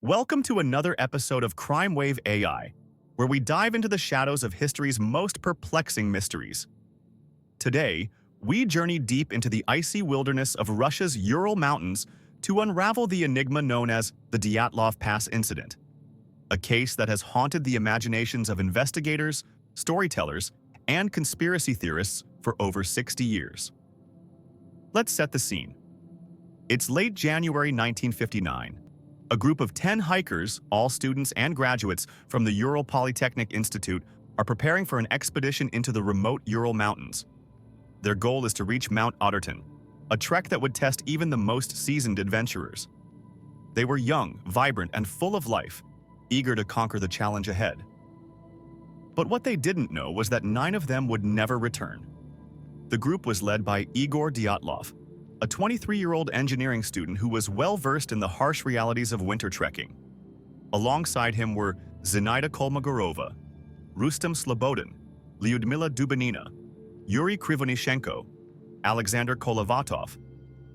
Welcome to another episode of Crime Wave AI, where we dive into the shadows of history's most perplexing mysteries. Today, we journey deep into the icy wilderness of Russia's Ural Mountains to unravel the enigma known as the Dyatlov Pass Incident, a case that has haunted the imaginations of investigators, storytellers, and conspiracy theorists for over 60 years. Let's set the scene. It's late January 1959. A group of 10 hikers, all students and graduates from the Ural Polytechnic Institute, are preparing for an expedition into the remote Ural Mountains. Their goal is to reach Mount Otterton, a trek that would test even the most seasoned adventurers. They were young, vibrant, and full of life, eager to conquer the challenge ahead. But what they didn't know was that 9 of them would never return. The group was led by Igor Dyatlov, a 23-year-old engineering student who was well-versed in the harsh realities of winter trekking. Alongside him were Zinaida Kolmogorova, Rustem Slobodin, Lyudmila Dubinina, Yuri Krivonishenko, Alexander Kolovatov,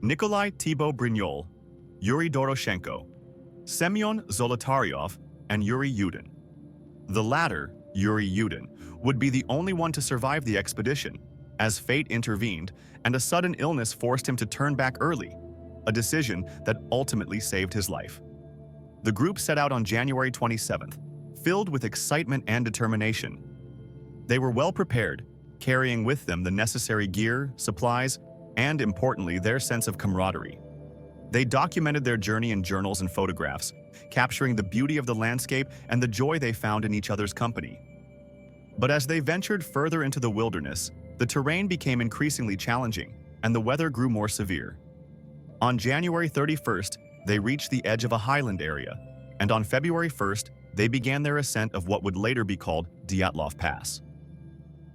Nikolai Thibaut Brignol, Yuri Doroshenko, Semyon Zolotaryov, and Yuri Yudin. The latter, Yuri Yudin, would be the only one to survive the expedition, as fate intervened and a sudden illness forced him to turn back early, a decision that ultimately saved his life. The group set out on January 27th, filled with excitement and determination. They were well prepared, carrying with them the necessary gear, supplies, and, importantly, their sense of camaraderie. They documented their journey in journals and photographs, capturing the beauty of the landscape and the joy they found in each other's company. But as they ventured further into the wilderness, the terrain became increasingly challenging, and the weather grew more severe. On January 31st, they reached the edge of a highland area, and on February 1st, they began their ascent of what would later be called Dyatlov Pass.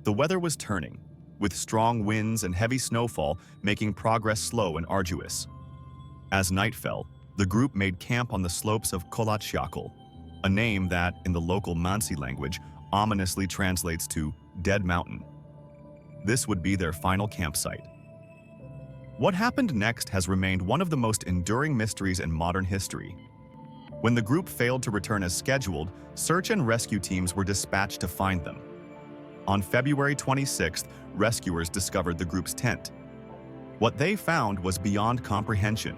The weather was turning, with strong winds and heavy snowfall making progress slow and arduous. As night fell, the group made camp on the slopes of Kolatyakul, a name that, in the local Mansi language, ominously translates to Dead Mountain. This would be their final campsite. What happened next has remained one of the most enduring mysteries in modern history. When the group failed to return as scheduled, search and rescue teams were dispatched to find them. On February 26th, rescuers discovered the group's tent. What they found was beyond comprehension.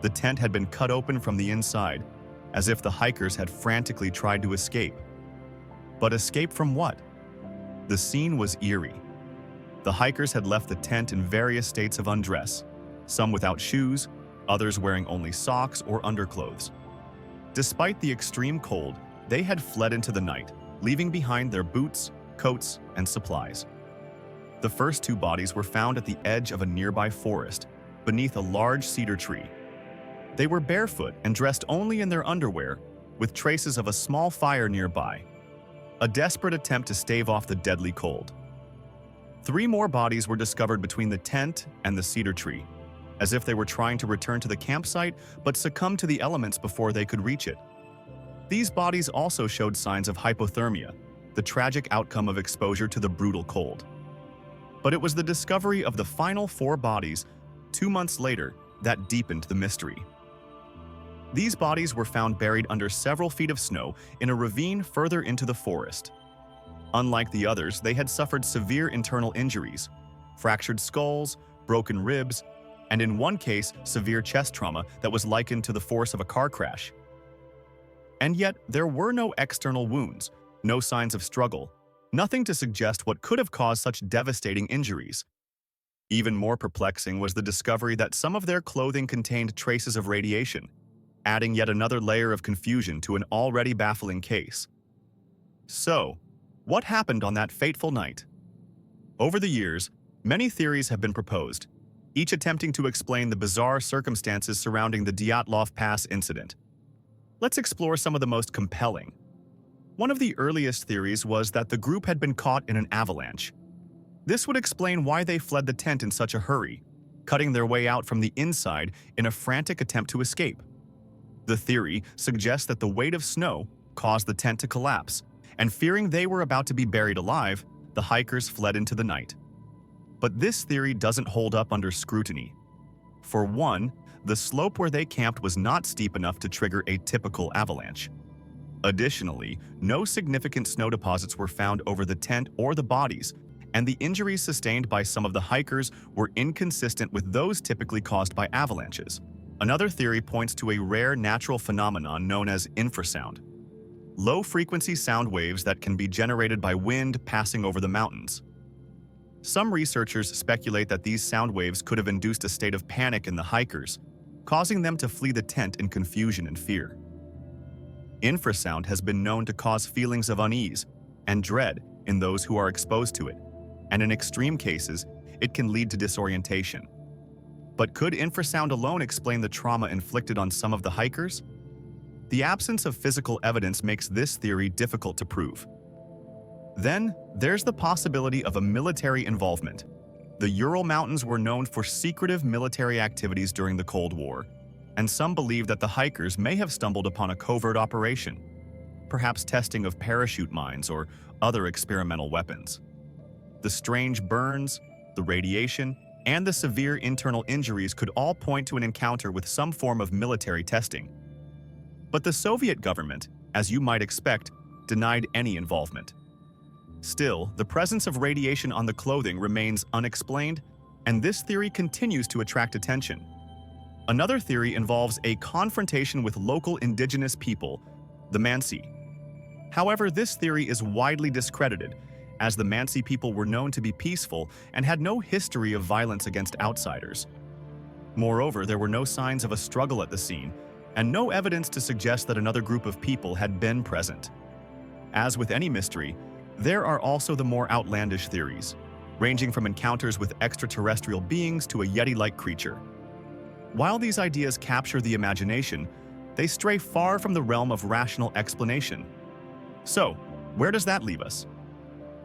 The tent had been cut open from the inside, as if the hikers had frantically tried to escape. But escape from what? The scene was eerie. The hikers had left the tent in various states of undress, some without shoes, others wearing only socks or underclothes. Despite the extreme cold, they had fled into the night, leaving behind their boots, coats, and supplies. The first 2 bodies were found at the edge of a nearby forest, beneath a large cedar tree. They were barefoot and dressed only in their underwear, with traces of a small fire nearby, a desperate attempt to stave off the deadly cold. 3 more bodies were discovered between the tent and the cedar tree, as if they were trying to return to the campsite but succumbed to the elements before they could reach it. These bodies also showed signs of hypothermia, the tragic outcome of exposure to the brutal cold. But it was the discovery of the final 4 bodies, 2 months later, that deepened the mystery. These bodies were found buried under several feet of snow in a ravine further into the forest. Unlike the others, they had suffered severe internal injuries, fractured skulls, broken ribs, and in one case, severe chest trauma that was likened to the force of a car crash. And yet, there were no external wounds, no signs of struggle, nothing to suggest what could have caused such devastating injuries. Even more perplexing was the discovery that some of their clothing contained traces of radiation, adding yet another layer of confusion to an already baffling case. So, what happened on that fateful night? Over the years, many theories have been proposed, each attempting to explain the bizarre circumstances surrounding the Dyatlov Pass incident. Let's explore some of the most compelling. One of the earliest theories was that the group had been caught in an avalanche. This would explain why they fled the tent in such a hurry, cutting their way out from the inside in a frantic attempt to escape. The theory suggests that the weight of snow caused the tent to collapse, and fearing they were about to be buried alive, the hikers fled into the night. But this theory doesn't hold up under scrutiny. For one, the slope where they camped was not steep enough to trigger a typical avalanche. Additionally, no significant snow deposits were found over the tent or the bodies, and the injuries sustained by some of the hikers were inconsistent with those typically caused by avalanches. Another theory points to a rare natural phenomenon known as infrasound, low-frequency sound waves that can be generated by wind passing over the mountains. Some researchers speculate that these sound waves could have induced a state of panic in the hikers, causing them to flee the tent in confusion and fear. Infrasound has been known to cause feelings of unease and dread in those who are exposed to it, and in extreme cases, it can lead to disorientation. But could infrasound alone explain the trauma inflicted on some of the hikers? The absence of physical evidence makes this theory difficult to prove. Then, there's the possibility of a military involvement. The Ural Mountains were known for secretive military activities during the Cold War, and some believe that the hikers may have stumbled upon a covert operation, perhaps testing of parachute mines or other experimental weapons. The strange burns, the radiation, and the severe internal injuries could all point to an encounter with some form of military testing. But the Soviet government, as you might expect, denied any involvement. Still, the presence of radiation on the clothing remains unexplained, and this theory continues to attract attention. Another theory involves a confrontation with local indigenous people, the Mansi. However, this theory is widely discredited, as the Mansi people were known to be peaceful and had no history of violence against outsiders. Moreover, there were no signs of a struggle at the scene, and no evidence to suggest that another group of people had been present. As with any mystery, there are also the more outlandish theories, ranging from encounters with extraterrestrial beings to a Yeti-like creature. While these ideas capture the imagination, they stray far from the realm of rational explanation. So, where does that leave us?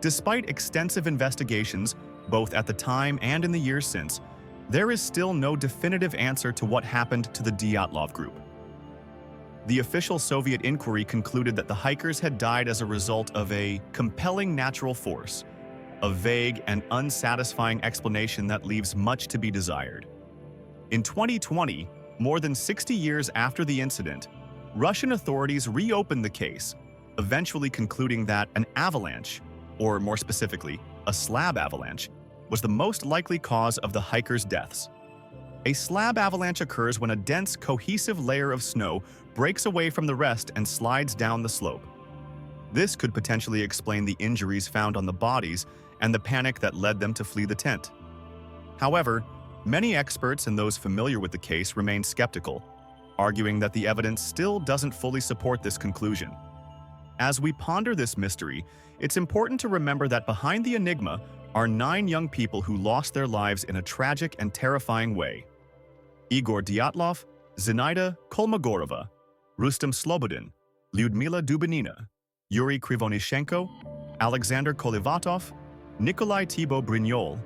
Despite extensive investigations, both at the time and in the years since, there is still no definitive answer to what happened to the Dyatlov group. The official Soviet inquiry concluded that the hikers had died as a result of a compelling natural force, a vague and unsatisfying explanation that leaves much to be desired. In 2020, more than 60 years after the incident, Russian authorities reopened the case, eventually concluding that an avalanche, or more specifically, a slab avalanche, was the most likely cause of the hikers' deaths. A slab avalanche occurs when a dense, cohesive layer of snow breaks away from the rest and slides down the slope. This could potentially explain the injuries found on the bodies and the panic that led them to flee the tent. However, many experts and those familiar with the case remain skeptical, arguing that the evidence still doesn't fully support this conclusion. As we ponder this mystery, it's important to remember that behind the enigma are 9 young people who lost their lives in a tragic and terrifying way. Igor Dyatlov, Zinaida Kolmogorova, Rustem Slobodin, Lyudmila Dubinina, Yuri Krivonishenko, Alexander Kolevatov, Nikolai Thibaut Brignol,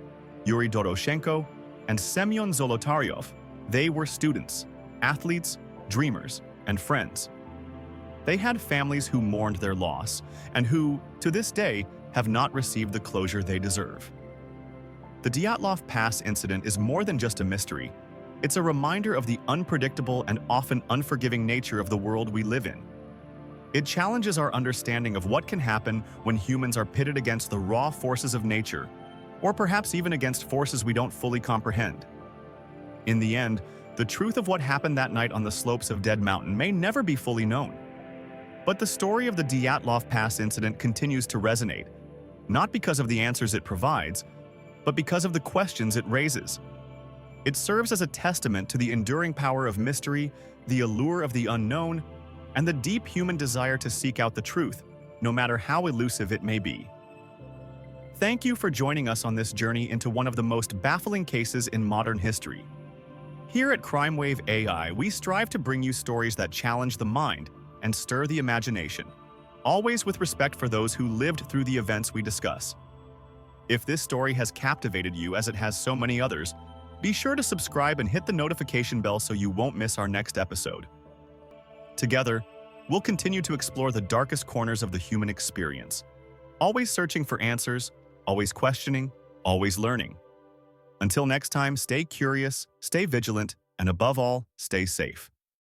Yuri Doroshenko, and Semyon Zolotaryov. They were students, athletes, dreamers, and friends. They had families who mourned their loss and who, to this day, have not received the closure they deserve. The Dyatlov Pass incident is more than just a mystery. It's a reminder of the unpredictable and often unforgiving nature of the world we live in. It challenges our understanding of what can happen when humans are pitted against the raw forces of nature, or perhaps even against forces we don't fully comprehend. In the end, the truth of what happened that night on the slopes of Dead Mountain may never be fully known. But the story of the Dyatlov Pass incident continues to resonate, not because of the answers it provides, but because of the questions it raises. It serves as a testament to the enduring power of mystery, the allure of the unknown, and the deep human desire to seek out the truth, no matter how elusive it may be. Thank you for joining us on this journey into one of the most baffling cases in modern history. Here at Crime Wave AI, we strive to bring you stories that challenge the mind and stir the imagination, always with respect for those who lived through the events we discuss. If this story has captivated you as it has so many others, be sure to subscribe and hit the notification bell so you won't miss our next episode. Together, we'll continue to explore the darkest corners of the human experience, always searching for answers, always questioning, always learning. Until next time, stay curious, stay vigilant, and above all, stay safe.